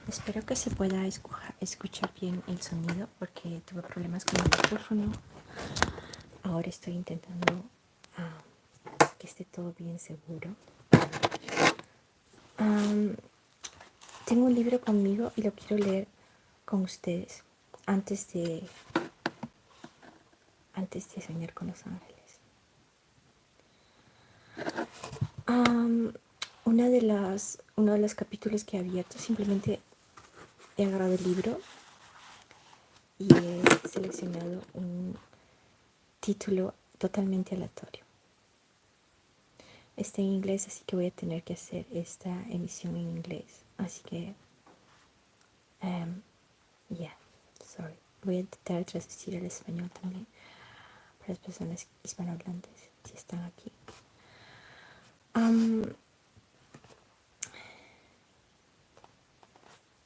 Espero que se pueda escuchar bien el sonido porque tuve problemas con el micrófono. Ahora estoy intentando que esté todo bien seguro. Tengo un libro conmigo y lo quiero leer con ustedes antes de soñar con los ángeles. Uno de los capítulos que he abierto, simplemente he agarrado el libro y he seleccionado un título totalmente aleatorio. Está en inglés, así que voy a tener que hacer esta emisión en inglés. Así que, sorry. Voy a intentar traducir al español también para las personas hispanohablantes, si están aquí.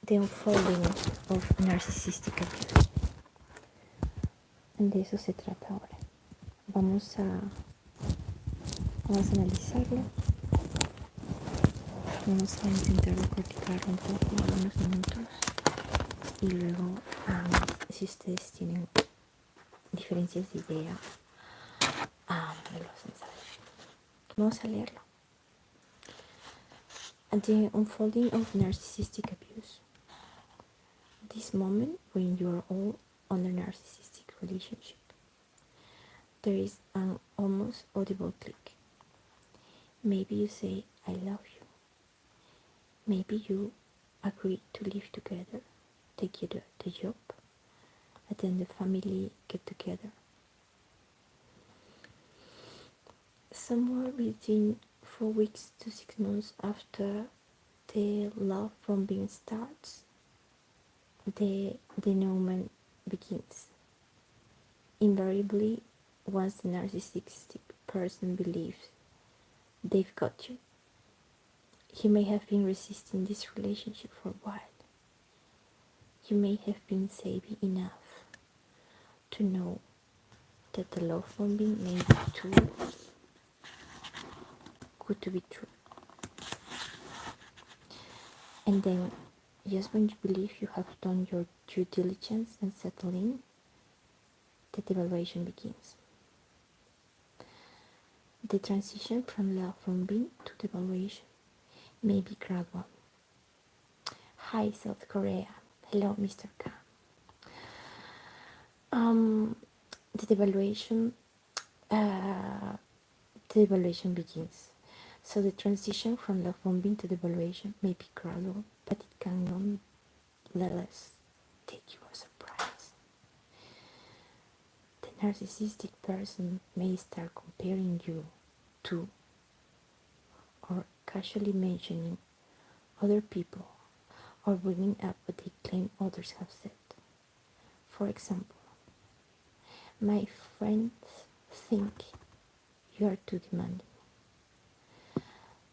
The Unfolding of Narcissistic Abuse. De eso se trata ahora. Vamos a analizarlo. Vamos a intentar decorticar un poco algunos minutos. Y luego, si ustedes tienen diferencias de idea, me lo hacen saber. Vamos a leerlo. The Unfolding of Narcissistic Abuse. This moment when you are all on a narcissistic relationship. There is an almost audible click. Maybe you say, I love you. Maybe you agree to live together, take the job, attend the family get together. Somewhere between 4 weeks to 6 months after the love bombing starts, the denouement begins. Invariably, once the narcissistic person believes they've got you, you may have been resisting this relationship for a while. You may have been savvy enough to know that the love bombing may be too good to be true. And then, just when you believe you have done your due diligence and settled in, the devaluation begins. The transition from love bombing to devaluation may be gradual. Hi, South Korea. Hello, Mr. K. The devaluation begins. So the transition from love bombing to devaluation may be gradual, but it can nonetheless take you by surprise. The narcissistic person may start comparing you to or casually mentioning other people or bringing up what they claim others have said. For example, my friends think you are too demanding.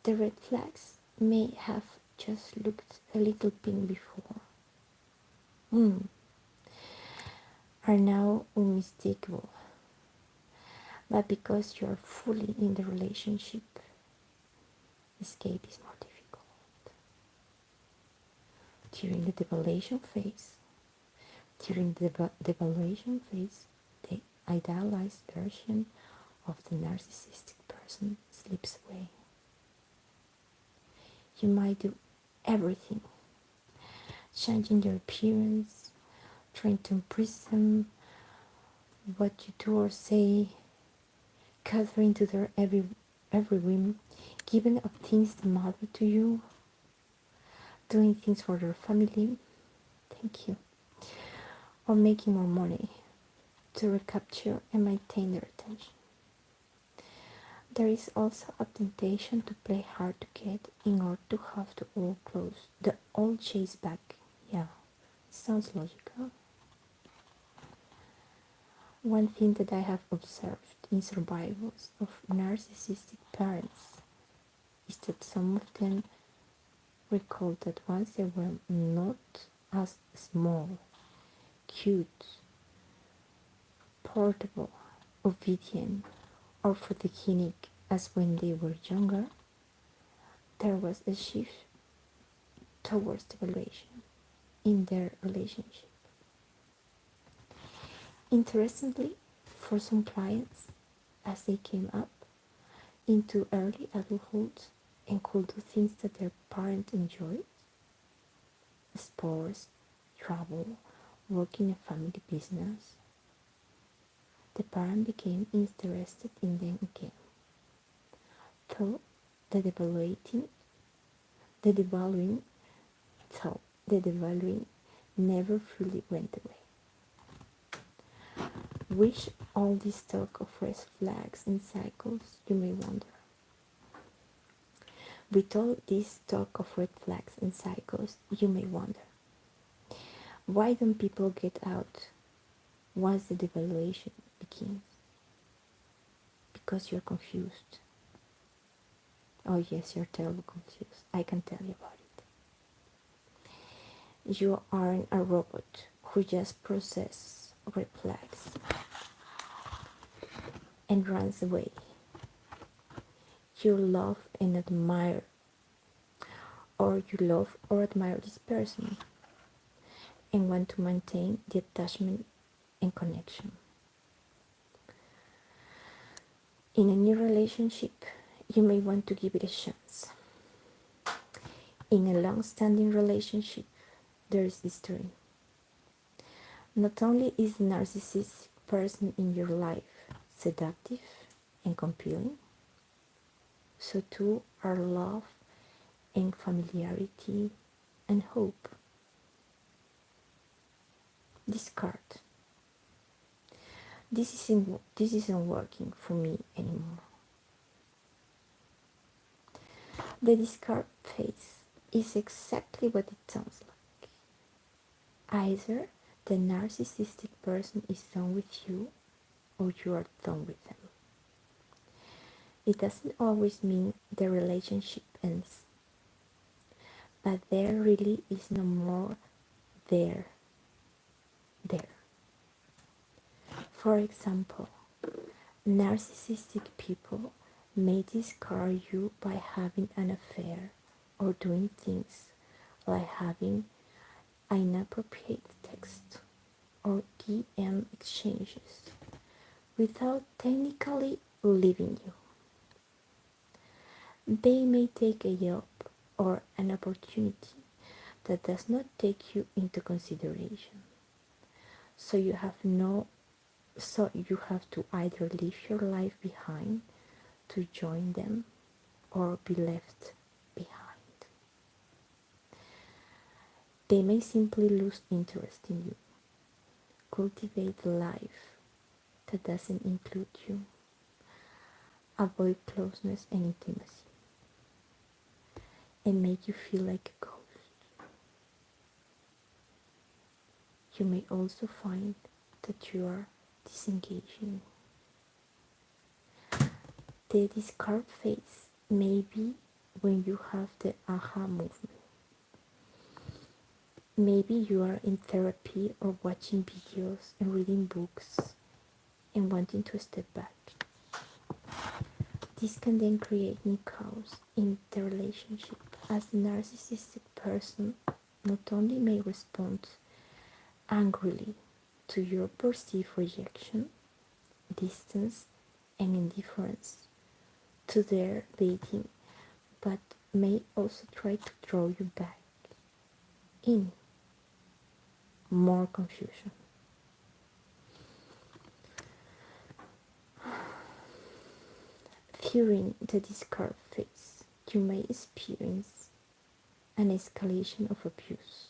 The red flags may have just looked a little pink before, are now unmistakable. But because you are fully in the relationship, escape is more difficult. During the devaluation phase, the idealized version of the narcissistic person slips away. You might do everything, changing your appearance, trying to impress them, what you do or say, catering to their every whim, giving up things that matter to you, doing things for their family, thank you, or making more money to recapture and maintain their attention. There is also a temptation to play hard to get in order to have the old chase back. Yeah, sounds logical. One thing that I have observed in survivors of narcissistic parents is that some of them recall that once they were not as small, cute, portable, obedient, or photogenic as when they were younger, there was a shift towards devaluation. in their relationship. Interestingly, for some clients, as they came up into early adulthood and could do things that their parents enjoyed, sports, travel, work in a family business, the parent became interested in them again, though the devaluing, the devaluing, though the devaluing never fully went away. Which all this talk of red flags and cycles, you may wonder. With all this talk of red flags and cycles, you may wonder, why don't people get out once the devaluation begins? Because you're confused. Oh yes, you're terribly confused. I can tell you about it. You aren't a robot who just processes red flags and runs away. You love and admire, or you love or admire this person and want to maintain the attachment and connection. In a new relationship, you may want to give it a chance. In a long-standing relationship, there is history. Not only is the narcissistic person in your life seductive and compelling, so too are love and familiarity and hope. Discard. This isn't working for me anymore. The discard phase is exactly what it sounds like. Either the narcissistic person is done with you or you are done with them. It doesn't always mean the relationship ends, but there really is no more there. For example, narcissistic people may discard you by having an affair or doing things like having inappropriate text or DM exchanges without technically leaving you. They may take a job or an opportunity that does not take you into consideration. So you have to either leave your life behind to join them or be left behind. They may simply lose interest in you. Cultivate a life that doesn't include you. Avoid closeness and intimacy, and make you feel like a ghost. You may also find that you are disengaging. The discard phase may be when you have the aha movement. Maybe you are in therapy or watching videos and reading books and wanting to step back. This can then create new chaos in the relationship, as the narcissistic person not only may respond angrily to your perceived rejection, distance, and indifference to their dating, but may also try to draw you back in more confusion. During the discard phase, you may experience an escalation of abuse,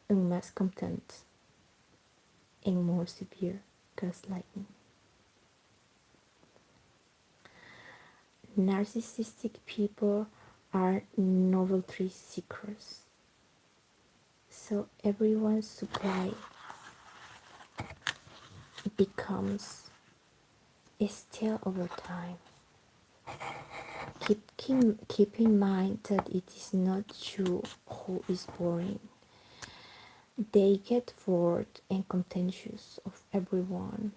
unmasked contempt, and more severe gaslighting. Narcissistic people are novelty seekers, so everyone's supply becomes stale over time. Keep in mind that it is not you who is boring. They get bored and contentious of everyone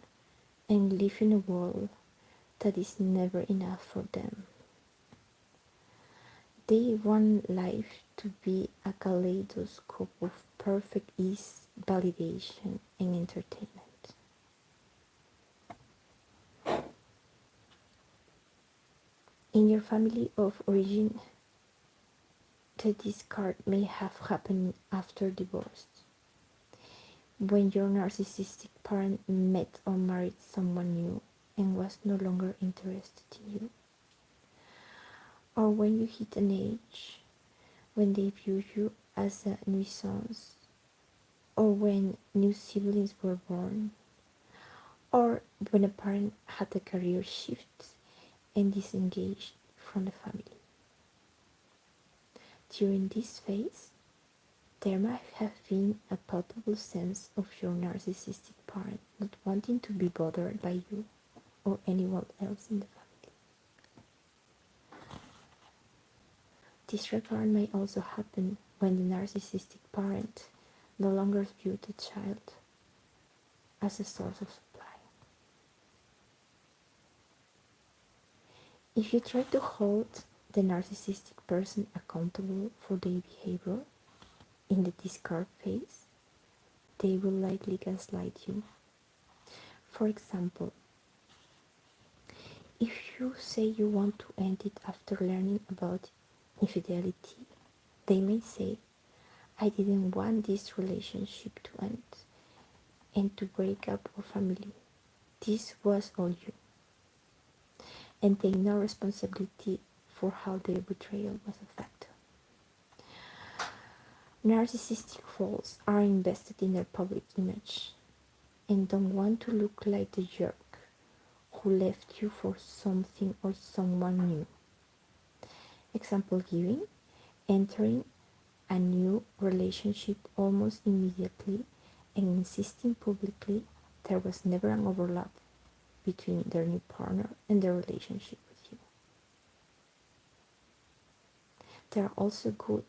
and live in a world that is never enough for them. They want life to be a kaleidoscope of perfect ease, validation, and entertainment. In your family of origin, the discard may have happened after divorce, when your narcissistic parent met or married someone new and was no longer interested in you, or when you hit an age when they view you as a nuisance, or when new siblings were born, or when a parent had a career shift and disengaged from the family. During this phase, there might have been a palpable sense of your narcissistic parent not wanting to be bothered by you or anyone else in the family. Disregard may also happen when the narcissistic parent no longer views the child as a source of supply. If you try to hold the narcissistic person accountable for their behavior in the discard phase, they will likely gaslight you. For example, if you say you want to end it after learning about infidelity, they may say, I didn't want this relationship to end and to break up our family. This was all you. And take no responsibility for how their betrayal was a factor. Narcissistic roles are invested in their public image and don't want to look like the jerk who left you for something or someone new. Example giving, entering a new relationship almost immediately and insisting publicly there was never an overlap between their new partner and their relationship with you. They are also good.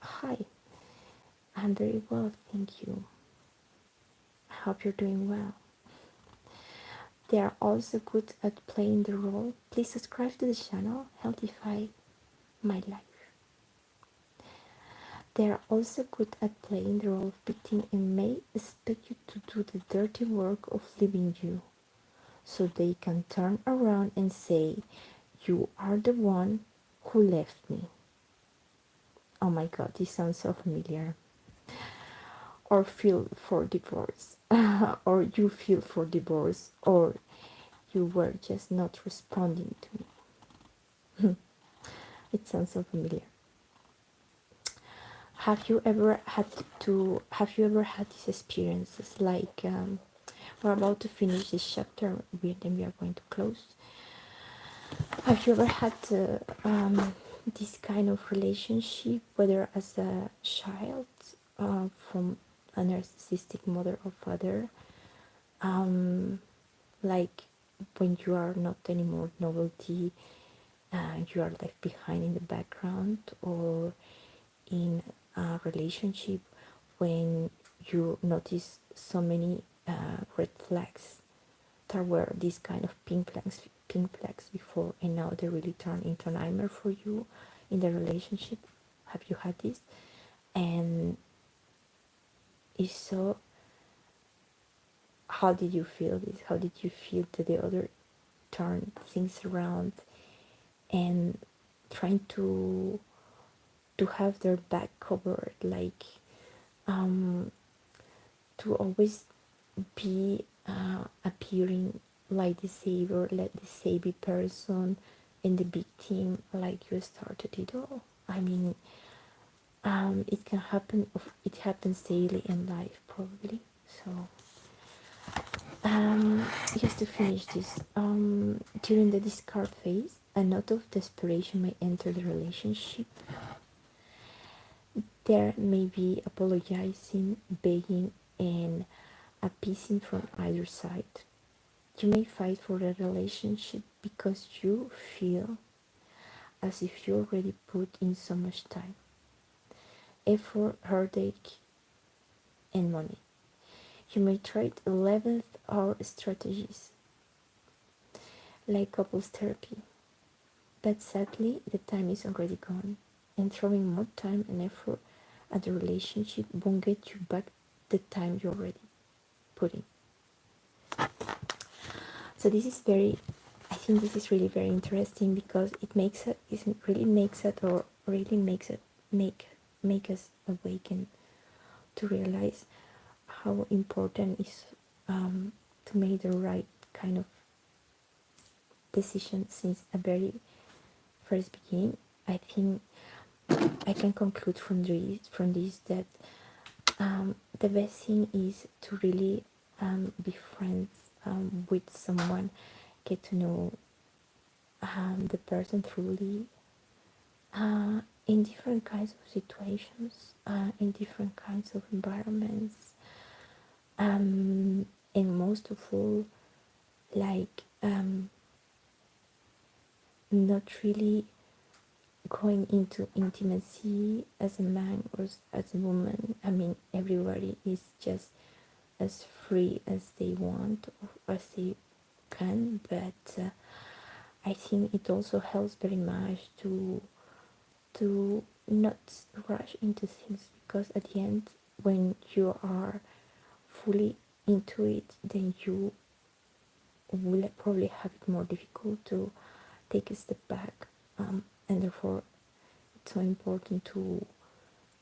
Hi, I'm very well, thank you. I hope you're doing well. They are also good at playing the role. Please subscribe to the channel, Healthify My Life. They are also good at playing the role of victim and may expect you to do the dirty work of leaving you, so they can turn around and say, you are the one who left me. Oh my god, this sounds so familiar. Or feel for divorce, or you feel for divorce, or you were just not responding to me. It sounds so familiar. Have you ever had these experiences like we're about to finish this chapter, then we are going to close. Have you ever had this kind of relationship, whether as a child from a narcissistic mother or father, like when you are not anymore novelty, you are left behind in the background, or in a relationship when you notice so many red flags? There were these kind of pink flags before, and now they really turn into a nightmare for you in the relationship. Have you had this? And if so, how did you feel this? How did you feel that the other turned things around and trying to have their back covered, like to always be appearing like the savior, like the savvy person, and the victim, like you started it all? I mean, it can happen. It happens daily in life, probably. So, just to finish this, during the discard phase, a note of desperation may enter the relationship. There may be apologizing, begging, and appeasing from either side. You may fight for a relationship because you feel as if you already put in so much time, effort, heartache, and money. You may try 11th hour strategies like couples therapy, but sadly the time is already gone. and throwing more time and effort at the relationship won't get you back the time you already put in. So this is very, I think this is really very interesting, because it makes it, really makes it, or really makes it, make us awaken to realize how important is to make the right kind of decision since a very first beginning. I think I can conclude from this that the best thing is to really be friends with someone, get to know the person truly, in different kinds of situations, in different kinds of environments, and most of all, like not really going into intimacy as a man or as a woman. I mean, everybody is just as free as they want or as they can, but I think it also helps very much to not rush into things, because at the end, when you are fully into it, then you will probably have it more difficult to take a step back, and therefore it's so important to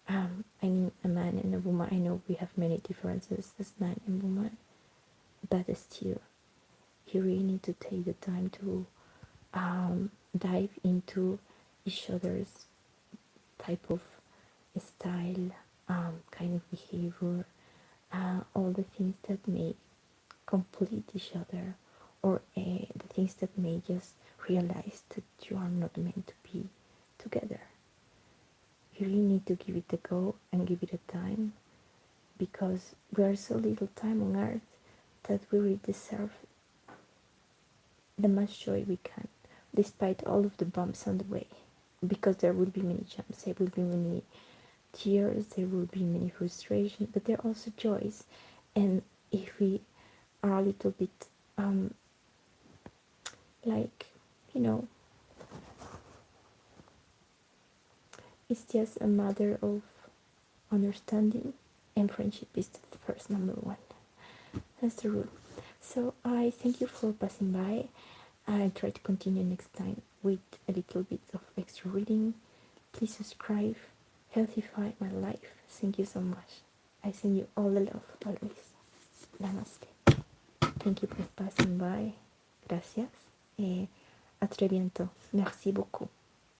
I mean, a man and a woman, I know we have many differences as man and woman, but still you really need to take the time to dive into each other's type of style, kind of behavior, all the things that may complete each other, or the things that may just realize that you are not meant to be together. You really need to give it a go and give it a time, because we are so little time on earth that we really deserve the much joy we can, despite all of the bumps on the way, because there will be many jumps, there will be many tears, there will be many frustrations, but there are also joys. And if we are a little bit like, you know, it's just a matter of understanding, and friendship is the first number one. That's the rule. So I thank you for passing by. I try to continue next time with a little bit of extra reading. Please subscribe. Healthify my life. Thank you so much. I send you all the love always. Namaste. Thank you for passing by. Gracias. Et à très bientôt. Merci beaucoup.